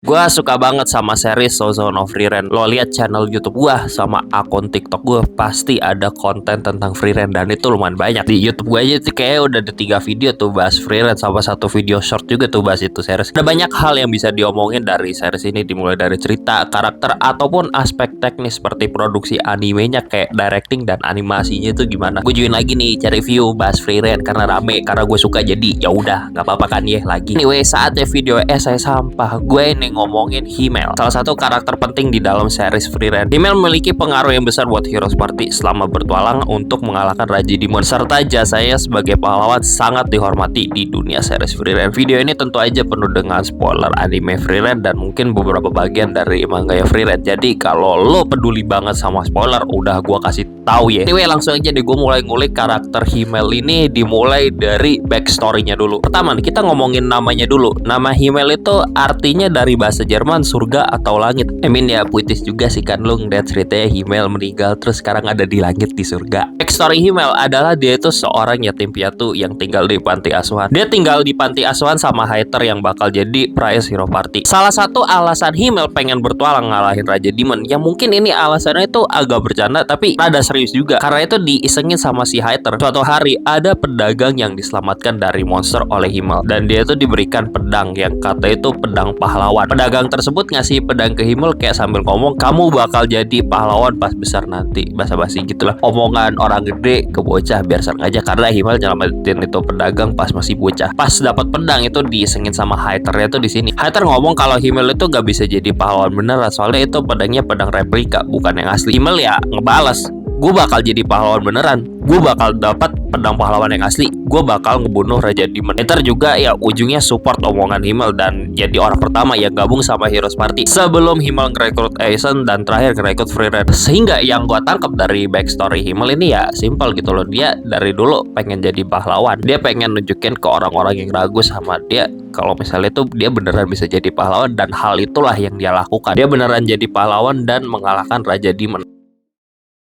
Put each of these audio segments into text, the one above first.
Gua suka banget sama series Zone of Frieren. Lo lihat channel YouTube gua sama akun TikTok gua pasti ada konten tentang Frieren dan itu lumayan banyak. Di YouTube gua aja tuh kayak udah ada 3 video tuh bahas Frieren sama 1 video short juga tuh bahas itu series. Ada banyak hal yang bisa diomongin dari series ini, dimulai dari cerita, karakter ataupun aspek teknis seperti produksi animenya kayak directing dan animasinya itu gimana. Gue join lagi nih cari review bahas Frieren karena rame, karena gue suka, jadi ya udah nggak apa-apa kan ya lagi. Anyway, saatnya video esai sampah. Gue ini ngomongin Himmel, salah satu karakter penting di dalam series Frieren. Himmel memiliki pengaruh yang besar buat Heroes Party selama bertualang untuk mengalahkan Raja Demon, serta jasanya sebagai pahlawan sangat dihormati di dunia series Frieren. Video ini tentu aja penuh dengan spoiler anime Frieren dan mungkin beberapa bagian dari manga ya Frieren. Jadi kalau lo peduli banget sama spoiler, udah gua kasih tahu ya. Anyway, langsung aja deh gue mulai ngulik karakter Himmel ini, dimulai dari backstory-nya dulu. Pertama nih, kita ngomongin namanya dulu. Nama Himmel itu artinya dari bahasa Jerman surga atau langit. Ya puitis juga sih kan lo ngeliat ceritanya Himmel meninggal terus sekarang ada di langit di surga. Backstory Himmel adalah dia itu seorang yatim piatu yang tinggal di panti asuhan. Dia tinggal di panti asuhan sama Hater yang bakal jadi prize hero party. Salah satu alasan Himmel pengen bertualang ngalahin Raja Demon, yang mungkin ini alasannya itu agak bercanda tapi rada serius juga, karena itu diisengin sama si Hater. Suatu hari ada pedagang yang diselamatkan dari monster oleh Himmel dan dia itu diberikan pedang yang kata itu pedang pahlawan. Pedagang tersebut ngasih pedang ke Himmel kayak sambil ngomong, kamu bakal jadi pahlawan pas besar nanti. Basa-basi gitulah, omongan orang gede ke bocah biar serang aja, karena Himmel nyelamatin itu pedagang pas masih bocah. Pas dapat pedang itu diisengin sama Haternya tuh di sini. Hater ngomong kalau Himmel itu gak bisa jadi pahlawan beneran, soalnya itu pedangnya pedang replika bukan yang asli. Himmel ya ngebales, gue bakal jadi pahlawan beneran, gue bakal dapat pedang pahlawan yang asli, gue bakal ngebunuh Raja Demon. Hater juga ya ujungnya support omongan Himmel dan jadi orang pertama yang gabung sama Heroes Party sebelum Himmel ngerekrut Aizen dan terakhir ngerekrut Frieren. Sehingga yang gue tangkap dari backstory Himmel ini ya simple gitu loh, dia dari dulu pengen jadi pahlawan. Dia pengen nunjukin ke orang-orang yang ragu sama dia kalau misalnya tuh dia beneran bisa jadi pahlawan, dan hal itulah yang dia lakukan. Dia beneran jadi pahlawan dan mengalahkan Raja Demon.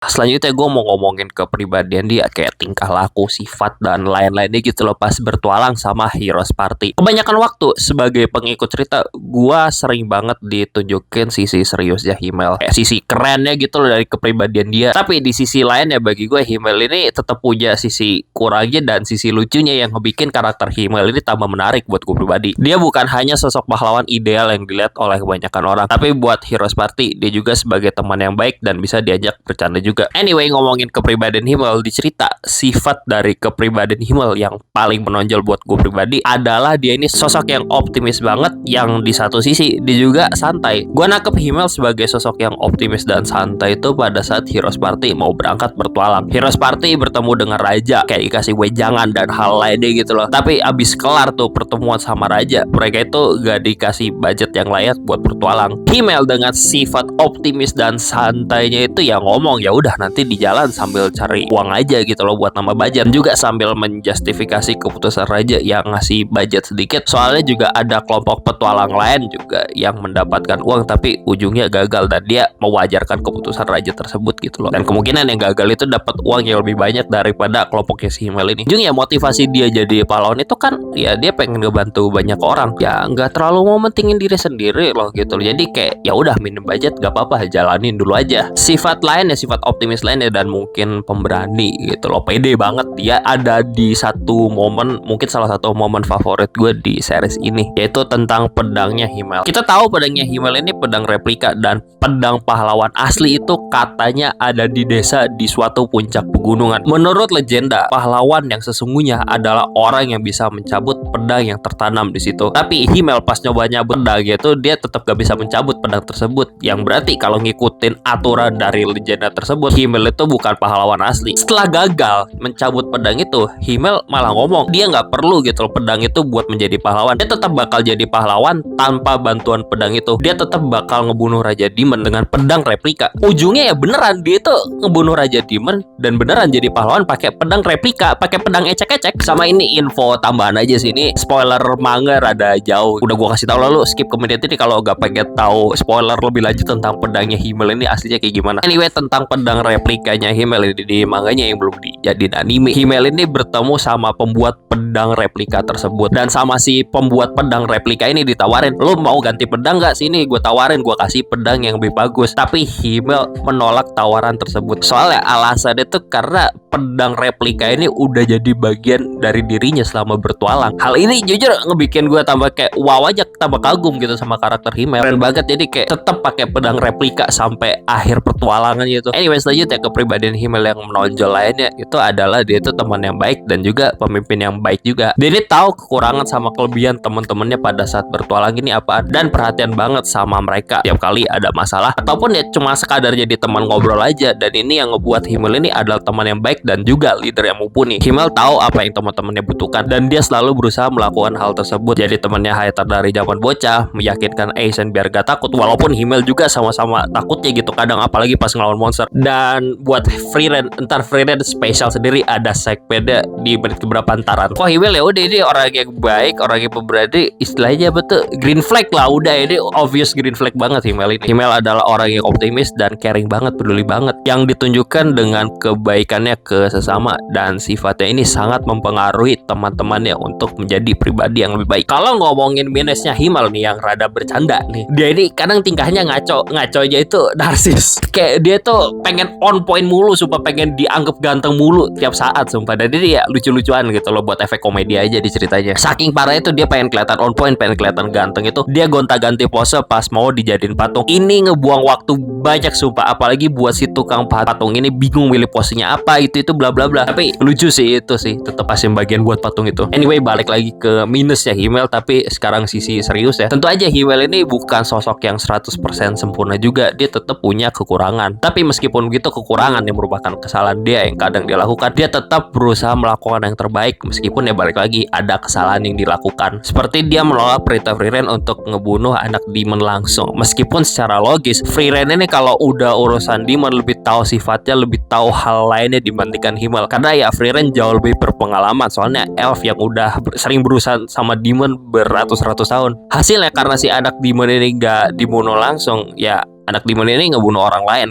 Selanjutnya gue mau ngomongin kepribadian dia, kayak tingkah laku, sifat, dan lain-lainnya gitu loh pas bertualang sama Heroes Party. Kebanyakan waktu sebagai pengikut cerita, gue sering banget ditunjukin sisi seriusnya Himmel, kayak sisi kerennya gitu loh dari kepribadian dia. Tapi di sisi lain ya bagi gue Himmel ini tetap punya sisi kurangnya dan sisi lucunya yang ngebikin karakter Himmel ini tambah menarik buat gue pribadi. Dia bukan hanya sosok pahlawan ideal yang dilihat oleh kebanyakan orang, tapi buat Heroes Party dia juga sebagai teman yang baik dan bisa diajak bercanda juga. Anyway, ngomongin kepribadian Himmel di cerita, sifat dari kepribadian Himmel yang paling menonjol buat gue pribadi adalah dia ini sosok yang optimis banget, yang di satu sisi dia juga santai. Gue nangkep Himmel sebagai sosok yang optimis dan santai itu pada saat Heroes Party mau berangkat bertualang. Heroes Party bertemu dengan Raja, kayak dikasih wejangan dan hal lainnya gitu loh. Tapi abis kelar tuh pertemuan sama Raja, mereka itu gak dikasih budget yang layak buat bertualang. Himmel dengan sifat optimis dan santainya itu ya ngomong, ya udah nanti di jalan sambil cari uang aja gitu loh buat nambah budget, juga sambil menjustifikasi keputusan Raja yang ngasih budget sedikit, soalnya juga ada kelompok petualang lain juga yang mendapatkan uang tapi ujungnya gagal, dan dia mewajarkan keputusan Raja tersebut gitu loh. Dan kemungkinan yang gagal itu dapat uang yang lebih banyak daripada kelompoknya si Himmel ini. Ujungnya motivasi dia jadi pahlawan itu kan ya dia pengen ngebantu banyak orang, ya nggak terlalu mau mentingin diri sendiri loh gitu loh. Jadi kayak ya udah minim budget gak apa-apa, jalanin dulu aja. Sifat lain ya sifat optimis lainnya dan mungkin pemberani gitu loh, pede banget. Dia ada di satu momen, mungkin salah satu momen favorit gue di series ini, yaitu tentang pedangnya Himmel. Kita tahu pedangnya Himmel ini pedang replika, dan pedang pahlawan asli itu katanya ada di desa di suatu puncak pegunungan. Menurut legenda, pahlawan yang sesungguhnya adalah orang yang bisa mencabut pedang yang tertanam di situ. Tapi Himmel pas nyobanya pedang itu dia tetap gak bisa mencabut pedang tersebut, yang berarti kalau ngikutin aturan dari legenda tersebut, Himmel itu bukan pahlawan asli. Setelah gagal mencabut pedang itu, Himmel malah ngomong dia nggak perlu gitu loh pedang itu buat menjadi pahlawan. Dia tetap bakal jadi pahlawan tanpa bantuan pedang itu. Dia tetap bakal ngebunuh Raja Demon dengan pedang replika. Ujungnya ya beneran dia itu ngebunuh Raja Demon dan beneran jadi pahlawan pakai pedang replika, pakai pedang ecek-ecek. Sama ini info tambahan aja sih, ini spoiler manga rada jauh. Udah gua kasih tahu, lalu skip ke menit ini kalau nggak pengen tahu spoiler lebih lanjut tentang pedangnya Himmel ini aslinya kayak gimana. Anyway, tentang pedang pedang replikanya Himmel di manganya yang belum dijadiin anime. Himmel ini bertemu sama pembuat pedang replika tersebut, dan sama si pembuat pedang replika ini ditawarin, "Lu mau ganti pedang gak? Sini gue tawarin, gue kasih pedang yang lebih bagus." Tapi Himmel menolak tawaran tersebut. Soalnya alasannya tuh karena pedang replika ini udah jadi bagian dari dirinya selama bertualang. Hal ini jujur ngebikin gue tambah kayak wow aja, tambah kagum gitu sama karakter Himmel. Keren banget, jadi kayak tetap pakai pedang replika sampai akhir petualangan gitu. Anyway, selanjutnya kepribadian Himmel yang menonjol lainnya itu adalah dia itu teman yang baik dan juga pemimpin yang baik juga. Dia ini tahu kekurangan sama kelebihan teman-temannya pada saat bertualang ini apa, dan perhatian banget sama mereka tiap kali ada masalah ataupun ya cuma sekadar jadi teman ngobrol aja. Dan ini yang ngebuat Himmel ini adalah teman yang baik dan juga leader yang mumpuni. Himmel tahu apa yang teman-temannya butuhkan dan dia selalu berusaha melakukan hal tersebut. Jadi temannya Hayatar dari zaman bocah, meyakinkan Aizen biar gak takut, walaupun Himmel juga sama-sama takutnya gitu kadang, apalagi pas ngelawan monster. Dan buat Frieren, entar Frieren spesial sendiri, ada segmennya di menit keberapa antaran. Kok Himmel ya udah ini orang yang baik, orang yang pemberani, istilahnya betul green flag lah, udah ini obvious green flag banget Himmel ini. Himmel adalah orang yang optimis dan caring banget, peduli banget, yang ditunjukkan dengan kebaikannya ke sesama, dan sifatnya ini sangat mempengaruhi teman-temannya untuk menjadi pribadi yang lebih baik. Kalau ngomongin minusnya Himmel nih yang rada bercanda nih, dia ini kadang tingkahnya ngaconya itu narsis. Kayak dia tuh pengen on point mulu, supaya pengen dianggap ganteng mulu tiap saat sumpah. Dan dia ya lucu-lucuan gitu loh, buat efek komedi aja di ceritanya. Saking parahnya tuh dia pengen kelihatan on point, pengen kelihatan ganteng, itu dia gonta-ganti pose pas mau dijadiin patung. Ini ngebuang waktu banyak sumpah, apalagi buat si tukang patung ini bingung milih posenya apa, itu bla bla bla. Tapi lucu sih, itu sih tetap pasti bagian buat patung itu. Anyway, balik lagi ke minusnya Himmel, tapi sekarang sisi serius ya. Tentu aja Himmel ini bukan sosok yang 100% sempurna juga, dia tetap punya kekurangan. Tapi meskipun begitu, kekurangan yang merupakan kesalahan dia yang kadang dia lakukan, dia tetap berusaha melakukan yang terbaik meskipun ya balik lagi ada kesalahan yang dilakukan. Seperti dia menolak perintah Frieren untuk ngebunuh anak demon langsung. Meskipun secara logis Frieren ini kalau udah urusan demon lebih tahu sifatnya, lebih tahu hal lainnya dibandingkan Himmel. Karena ya Frieren jauh lebih berpengalaman, soalnya elf yang udah sering berurusan sama demon beratus-ratus tahun. Hasilnya karena si anak demon ini gak dibunuh langsung, ya anak demon ini ngebunuh orang lain.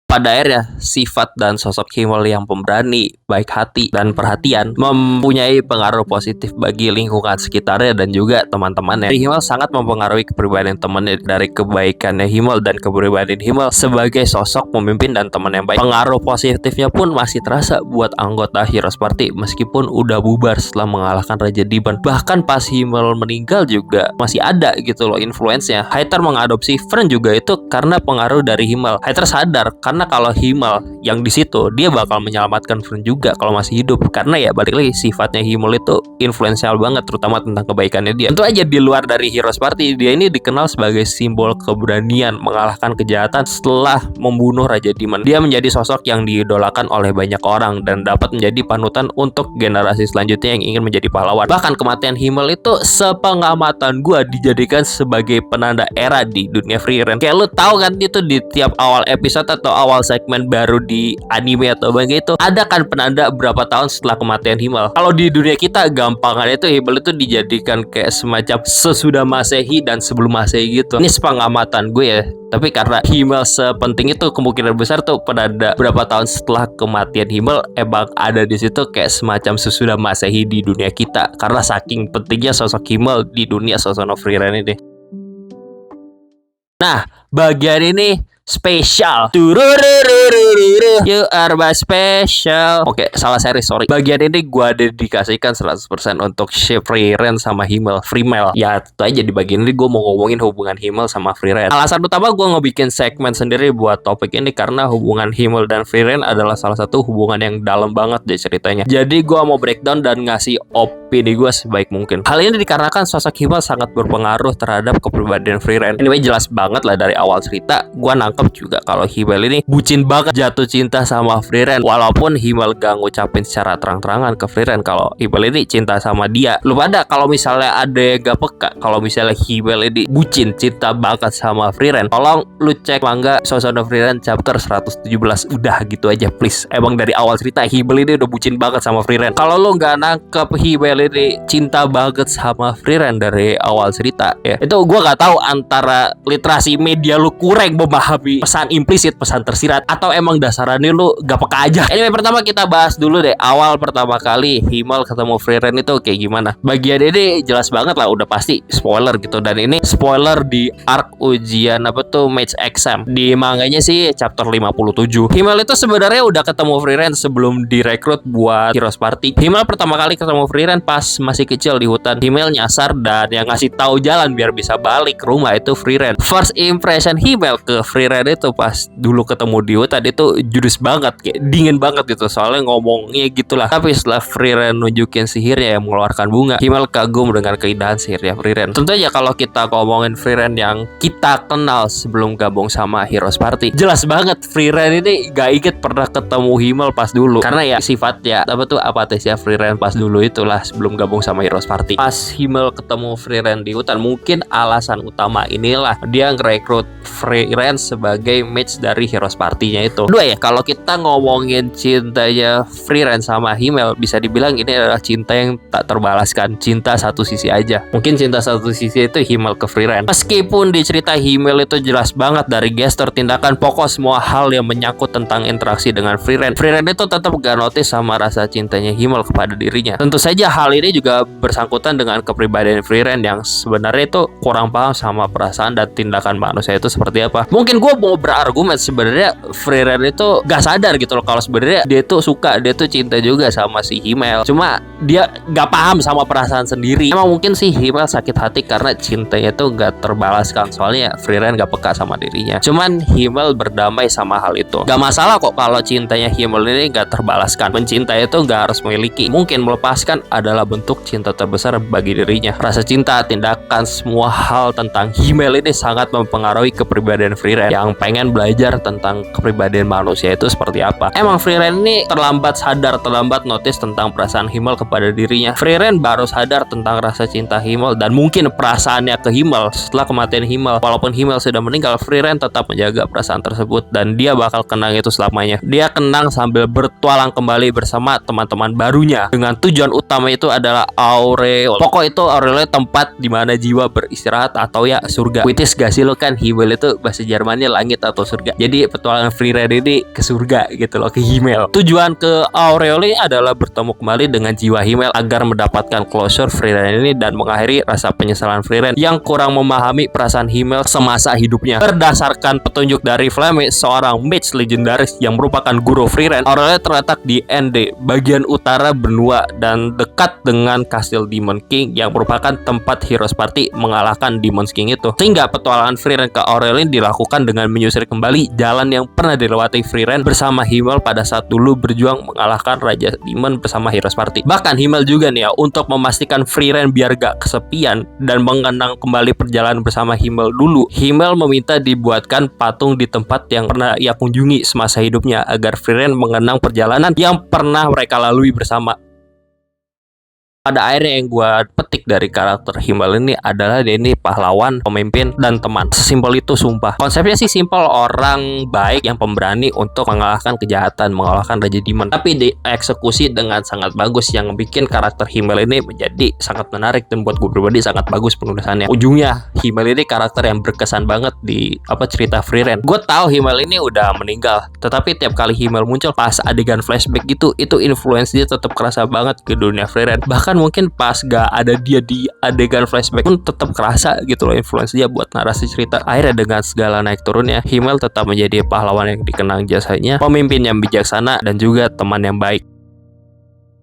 Pada akhirnya, sifat dan sosok Himmel yang pemberani, baik hati, dan perhatian mempunyai pengaruh positif bagi lingkungan sekitarnya dan juga teman-temannya. Himmel sangat mempengaruhi kepribadian temannya, dari kebaikannya Himmel dan kepribadian Himmel sebagai sosok pemimpin dan teman yang baik. Pengaruh positifnya pun masih terasa buat anggota Heroes Party meskipun udah bubar setelah mengalahkan Raja Demon. Bahkan pas Himmel meninggal juga masih ada gitu loh influence-nya. Hayatar mengadopsi Frieren juga itu karena pengaruh dari Himmel. Hayatar sadar karena kalau Himmel yang di situ, dia bakal menyelamatkan Frieren juga kalau masih hidup. Karena ya balik lagi sifatnya Himmel itu influensial banget, terutama tentang kebaikannya dia. Tentu aja di luar dari Heroes Party, dia ini dikenal sebagai simbol keberanian mengalahkan kejahatan setelah membunuh Raja Demon. Dia menjadi sosok yang diidolakan oleh banyak orang dan dapat menjadi panutan untuk generasi selanjutnya yang ingin menjadi pahlawan. Bahkan kematian Himmel itu sepengamatan gue dijadikan sebagai penanda era di dunia Frieren. Kayak lu tahu kan, itu di tiap awal episode atau awal segmen baru di anime atau begitu, ada kan penanda berapa tahun setelah kematian Himmel. Kalau di dunia kita gampangannya itu Himmel itu dijadikan kayak semacam sesudah Masehi dan sebelum Masehi gitu. Ini sepengamatan gue ya. Tapi karena Himmel sepenting itu, kemungkinan besar tuh penanda berapa tahun setelah kematian Himmel emang ada di situ kayak semacam sesudah Masehi di dunia kita. Karena saking pentingnya sosok Himmel di dunia Sons of Frieren ini. Nah, bagian ini spesial. You are my special. Oke, salah seri, sorry. Bagian ini gua dedikasikan 100% untuk Frieren sama Himmel, Frimmel. Ya, tentu aja di bagian ini gua mau ngomongin hubungan Himmel sama Frieren. Alasan utama gua ngebikin segmen sendiri buat topik ini karena hubungan Himmel dan Frieren adalah salah satu hubungan yang dalam banget deh ceritanya. Jadi gua mau breakdown dan ngasih opini gua sebaik mungkin. Hal ini dikarenakan sosok Himmel sangat berpengaruh terhadap kepribadian Frieren. Anyway, jelas banget lah dari awal cerita gua nangkep juga kalau Himmel ini bucin banget, jatuh cinta cinta sama Frieren, walaupun Himmel gak ngucapin secara terang-terangan ke Frieren kalau Himmel ini cinta sama dia. Lu pada kalau misalnya ada yang gak peka kalau misalnya Himmel ini bucin cinta banget sama Frieren, tolong lu cek manga Son of Frieren chapter 117. Udah gitu aja please. Emang dari awal cerita Himmel ini udah bucin banget sama Frieren. Kalau lu gak nangkep Himmel ini cinta banget sama Frieren dari awal cerita ya, itu gua gak tahu antara literasi media lu kurang memahami pesan implisit, pesan tersirat, atau emang dasarannya lu gak peka aja. Anyway, pertama kita bahas dulu deh awal pertama kali Himmel ketemu Frieren itu kayak gimana. Bagian ini jelas banget lah, udah pasti spoiler gitu, dan ini spoiler di arc ujian apa tuh match exam. Di manganya sih chapter 57. Himmel itu sebenarnya udah ketemu Frieren sebelum direkrut buat Heroes Party. Himmel pertama kali ketemu Frieren pas masih kecil di hutan. Himmel nyasar dan yang ngasih tahu jalan biar bisa balik ke rumah itu Frieren. First impression Himmel ke Frieren itu pas dulu ketemu di hutan itu judes banget, kayak dingin banget gitu, soalnya ngomongnya gitulah. Tapi setelah Frieren nunjukin sihirnya yang mengeluarkan bunga, Himmel kagum dengan keindahan sihirnya Frieren. Tentu aja kalau kita ngomongin Frieren yang kita kenal sebelum gabung sama Heroes Party, jelas banget Frieren ini gak inget pernah ketemu Himmel pas dulu, karena ya sifatnya apa tuh apatisnya Frieren pas dulu itulah sebelum gabung sama Heroes Party. Pas Himmel ketemu Frieren di hutan, mungkin alasan utama inilah dia ngerekrut Frieren sebagai match dari Heroes Party-nya itu. Kedua ya, kalau kita ngomongin cintanya Frieren sama Himmel, bisa dibilang ini adalah cinta yang tak terbalaskan, cinta satu sisi aja. Mungkin cinta satu sisi itu Himmel ke Frieren. Meskipun di cerita Himmel itu jelas banget dari gestur, tindakan, pokok semua hal yang menyangkut tentang interaksi dengan Frieren, Frieren itu tetap gak notice sama rasa cintanya Himmel kepada dirinya. Tentu saja hal ini juga bersangkutan dengan kepribadian Frieren yang sebenarnya itu kurang paham sama perasaan dan tindakan manusia itu seperti apa. Mungkin gue mau berargumen sebenarnya Frieren itu gak sadar gitu loh kalau sebenarnya dia tuh suka, dia tuh cinta juga sama si Himmel, cuma dia gak paham sama perasaan sendiri. Emang mungkin sih Himmel sakit hati karena cintanya tuh gak terbalaskan, soalnya Frieren gak peka sama dirinya. Cuman Himmel berdamai sama hal itu. Gak masalah kok kalau cintanya Himmel ini gak terbalaskan. Mencintai itu gak harus memiliki. Mungkin melepaskan adalah bentuk cinta terbesar bagi dirinya. Rasa cinta, tindakan, semua hal tentang Himmel ini sangat mempengaruhi kepribadian Frieren yang pengen belajar tentang kepribadian manusia itu seperti apa. Emang Frieren ini terlambat sadar, terlambat notice tentang perasaan Himmel kepada dirinya. Frieren baru sadar tentang rasa cinta Himmel dan mungkin perasaannya ke Himmel setelah kematian Himmel. Walaupun Himmel sudah meninggal, Frieren tetap menjaga perasaan tersebut dan dia bakal kenang itu selamanya. Dia kenang sambil bertualang kembali bersama teman-teman barunya dengan tujuan utama itu adalah Aureol. Pokok itu Aureol tempat dimana jiwa beristirahat atau ya surga. Witis gak sih lo, kan Himmel itu bahasa Jermannya langit atau surga. Jadi petualangan Frieren ini ke surga gitu loh, ke Himmel. Tujuan ke Aureol ini adalah bertemu kembali dengan jiwa Himmel agar mendapatkan closure Frieren ini dan mengakhiri rasa penyesalan Frieren yang kurang memahami perasaan Himmel semasa hidupnya. Berdasarkan petunjuk dari Flamme, seorang mage legendaris yang merupakan guru Frieren, Aureol terletak di ND, bagian utara benua dan dekat dengan Kastil Demon King yang merupakan tempat Heroes Party mengalahkan Demon King itu. Sehingga petualangan Frieren ke Aureol ini dilakukan dengan menyusuri kembali jalan yang pernah dilewati Frieren bersama Himmel pada saat dulu berjuang mengalahkan Raja Demon bersama Heroes Party. Bahkan Himmel juga nih ya, untuk memastikan Frieren biar gak kesepian dan mengenang kembali perjalanan bersama Himmel dulu, Himmel meminta dibuatkan patung di tempat yang pernah ia kunjungi semasa hidupnya agar Frieren mengenang perjalanan yang pernah mereka lalui bersama. Pada akhirnya yang gue petik dari karakter Himmel ini adalah dia ini pahlawan, pemimpin, dan teman. Sesimpel itu sumpah. Konsepnya sih simpel, orang baik yang pemberani untuk mengalahkan kejahatan, mengalahkan Raja Demon. Tapi dieksekusi dengan sangat bagus yang bikin karakter Himmel ini menjadi sangat menarik dan buat gue pribadi sangat bagus penulisannya. Ujungnya Himmel ini karakter yang berkesan banget di cerita Frieren. Gue tahu Himmel ini udah meninggal, tetapi tiap kali Himmel muncul pas adegan flashback gitu, itu influence dia tetap kerasa banget ke dunia Frieren. Bahkan mungkin pas gak ada dia di adegan flashback pun tetap kerasa gitu loh influence dia buat narasi cerita. Akhirnya dengan segala naik turunnya, Himmel tetap menjadi pahlawan yang dikenang jasanya, pemimpin yang bijaksana, dan juga teman yang baik.